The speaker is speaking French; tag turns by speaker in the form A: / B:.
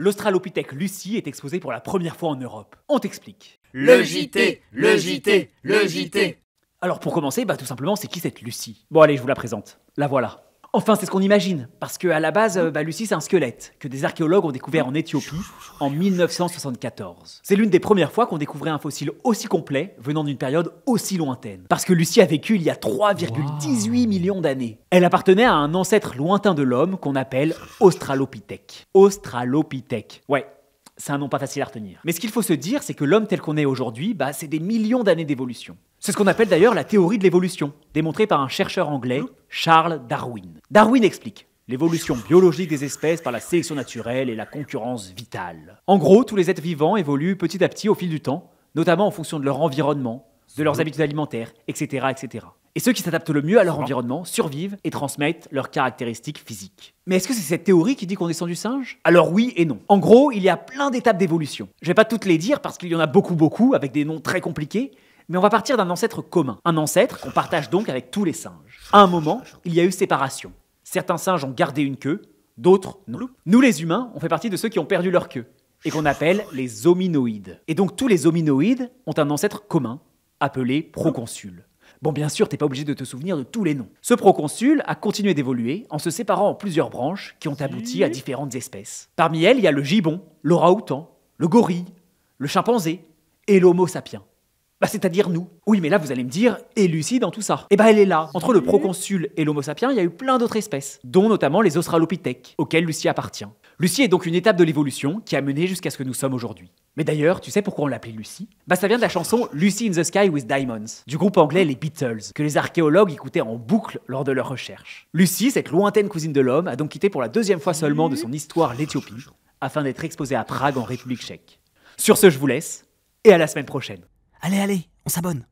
A: L'Australopithèque Lucie est exposé pour la première fois en Europe. On t'explique.
B: Le JT, le JT, le JT.
A: Alors pour commencer, tout simplement, c'est qui cette Lucie? Bon allez, je vous la présente. La voilà. Enfin, c'est ce qu'on imagine, parce qu'à la base, Lucie c'est un squelette que des archéologues ont découvert en Éthiopie en 1974. C'est l'une des premières fois qu'on découvrait un fossile aussi complet venant d'une période aussi lointaine. Parce que Lucie a vécu il y a 3,18 millions d'années. Elle appartenait à un ancêtre lointain de l'homme qu'on appelle Australopithèque. Australopithèque. Ouais. C'est un nom pas facile à retenir. Mais ce qu'il faut se dire, c'est que l'homme tel qu'on est aujourd'hui, c'est des millions d'années d'évolution. C'est ce qu'on appelle d'ailleurs la théorie de l'évolution, démontrée par un chercheur anglais, Charles Darwin. Darwin explique l'évolution biologique des espèces par la sélection naturelle et la concurrence vitale. En gros, tous les êtres vivants évoluent petit à petit au fil du temps, notamment en fonction de leur environnement, de leurs habitudes alimentaires, etc., etc. Et ceux qui s'adaptent le mieux à leur environnement survivent et transmettent leurs caractéristiques physiques. Mais est-ce que c'est cette théorie qui dit qu'on descend du singe? Alors oui et non. En gros, il y a plein d'étapes d'évolution. Je vais pas toutes les dire parce qu'il y en a beaucoup, avec des noms très compliqués, mais on va partir d'un ancêtre commun. Un ancêtre qu'on partage donc avec tous les singes. À un moment, il y a eu séparation. Certains singes ont gardé une queue, d'autres non. Nous les humains, on fait partie de ceux qui ont perdu leur queue, et qu'on appelle les hominoïdes. Et donc tous les hominoïdes ont un ancêtre commun, appelé proconsul. Bon, bien sûr, t'es pas obligé de te souvenir de tous les noms. Ce proconsul a continué d'évoluer en se séparant en plusieurs branches qui ont abouti à différentes espèces. Parmi elles, il y a le gibbon, l'orang-outan, le gorille, le chimpanzé et l'homo sapiens. C'est-à-dire nous. Oui, mais là, vous allez me dire, et Lucie dans tout ça? Elle est là. Entre le proconsul et l'homo sapiens, il y a eu plein d'autres espèces, dont notamment les australopithèques, auxquels Lucie appartient. Lucie est donc une étape de l'évolution qui a mené jusqu'à ce que nous sommes aujourd'hui. Mais d'ailleurs, tu sais pourquoi on l'appelait Lucie? Ça vient de la chanson Lucy in the Sky with Diamonds, du groupe anglais les Beatles, que les archéologues écoutaient en boucle lors de leurs recherches. Lucie, cette lointaine cousine de l'homme, a donc quitté pour la deuxième fois seulement de son histoire l'Éthiopie, afin d'être exposée à Prague en République tchèque. Sur ce, je vous laisse, et à la semaine prochaine.
C: Allez, on s'abonne.